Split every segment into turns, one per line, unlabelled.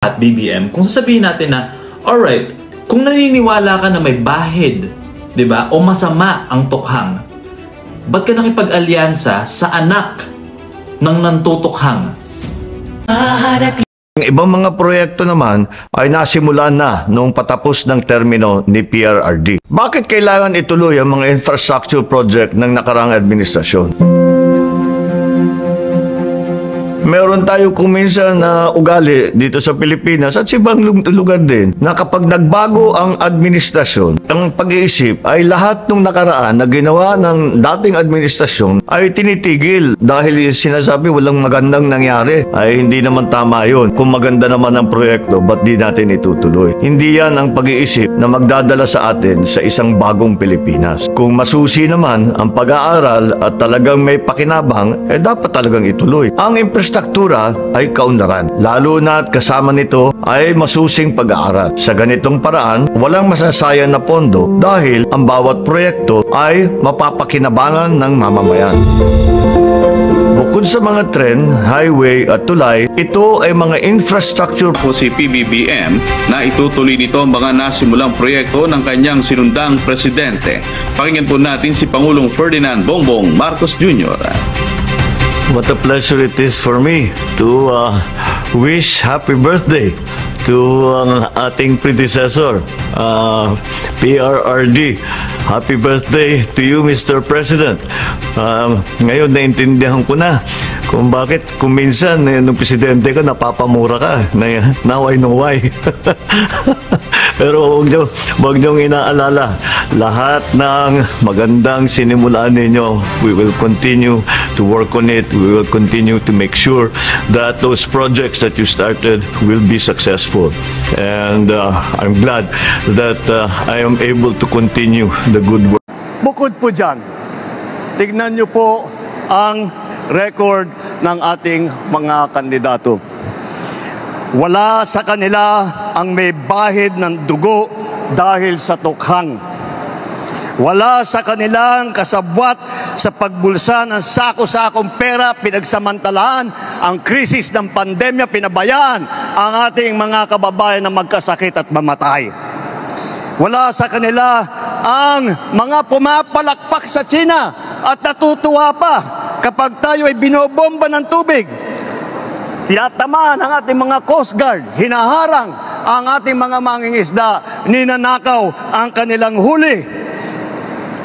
at BBM, kung sasabihin natin na, alright, kung naniniwala ka na may bahid, di ba, o masama ang tukhang, ba't ka nakipag-alyansa sa anak ng nantutukhang?
Ang ibang mga proyekto naman ay nasimulan na noong patapos ng termino ni PRRD. Bakit kailangan ituloy ang mga infrastructure project ng nakaraang administrasyon? Meron tayo kung minsan na ugali dito sa Pilipinas at sa ibang lugar din na kapag nagbago ang administrasyon, ang pag-iisip ay lahat ng nakaraan na ginawa ng dating administrasyon ay tinitigil dahil sinasabi walang magandang nangyari. Ay hindi naman tama yun. Kung maganda naman ang proyekto, ba't di natin itutuloy? Hindi yan ang pag-iisip na magdadala sa atin sa isang bagong Pilipinas. Kung masusi naman ang pag-aaral at talagang may pakinabang, dapat talagang ituloy. Ang infrastruktura ay kaunlaran. Lalo na at kasama nito ay masusing pag-aaral. Sa ganitong paraan, walang masasayang na pondo dahil ang bawat proyekto ay mapapakinabangan ng mamamayan. Bukod sa mga tren, highway at tulay, ito ay mga infrastructure
po si PBBM na itutuloy nito ang mga nasimulang proyekto ng kanyang sinundang presidente. Pakinggan po natin si Pangulong Ferdinand Bongbong Marcos Jr.
What a pleasure it is for me to wish happy birthday to ating predecessor, PRRD. Happy birthday to you, Mr. President. Ngayon, naintindihan ko na kung bakit, kung minsan, nung presidente ko, napapamura ka. Now I know why. Pero huwag niyong inaalala, lahat ng magandang sinimulan ninyo, we will continue to work on it. We will continue to make sure that those projects that you started will be successful. And I'm glad that I am able to continue the good work.
Bukod po dyan, tignan niyo po ang record ng ating mga kandidato. Wala sa kanila ang may bahid ng dugo dahil sa tukhang. Wala sa kanilang kasabwat sa pagbulsa ng sako-sakong pera, pinagsamantalaan ang krisis ng pandemya, pinabayaan ang ating mga kababayan na magkasakit at mamatay. Wala sa kanila ang mga pumapalakpak sa China at natutuwa pa kapag tayo ay binobomba ng tubig. Tinatamaan ang ating mga Coast Guard, hinaharang ang ating mga mangingisda, ninanakaw ang kanilang huli.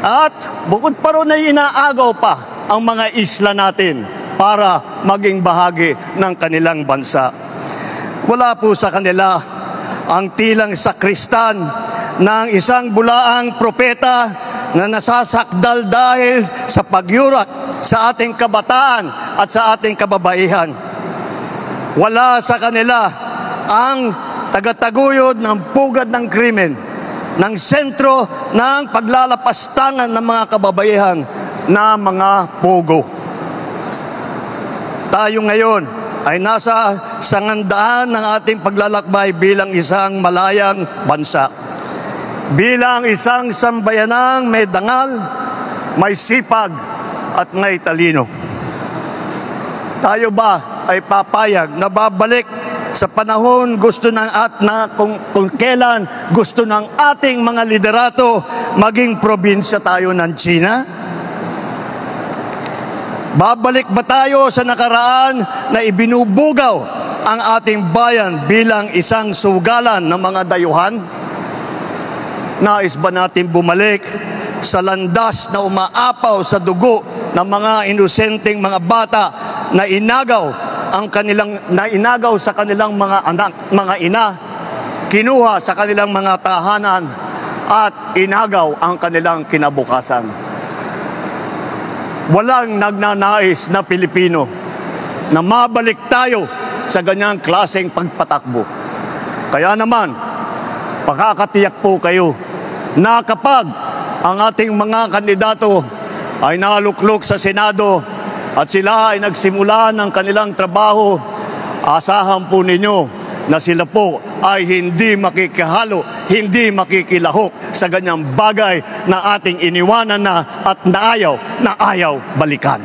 At bukod pa ron ay inaagaw pa ang mga isla natin para maging bahagi ng kanilang bansa. Wala po sa kanila ang tilang sakristan ng isang bulaang propeta na nasasakdal dahil sa pagyurak sa ating kabataan at sa ating kababaihan. Wala sa kanila ang tagataguyod ng pugad ng krimen, ng sentro ng paglalapastangan ng mga kababaihan na mga pogo. Tayo ngayon ay nasa sangandaan ng ating paglalakbay bilang isang malayang bansa. Bilang isang sambayanang may dangal, may sipag at may talino. Tayo ba ay papayag na babalik sa panahon gusto ng kung kailan gusto ng ating mga liderato maging probinsya tayo ng China? Babalik ba tayo sa nakaraan na ibinubugaw ang ating bayan bilang isang sugalan ng mga dayuhan? Nais ba natin bumalik sa landas na umaapaw sa dugo ng mga inosenteng mga bata na inagaw sa kanilang mga anak, mga ina, kinuha sa kanilang mga tahanan at inagaw ang kanilang kinabukasan? Walang nagnanais na Pilipino na mabalik tayo sa ganyang klaseng pagpatakbo. Kaya naman, pakakatiyak po kayo na kapag ang ating mga kandidato ay naluklok sa Senado at sila ay nagsimula ng kanilang trabaho, asahan po ninyo na sila po ay hindi makikihalo, hindi makikilahok sa ganyang bagay na ating iniwanan na at na ayaw balikan.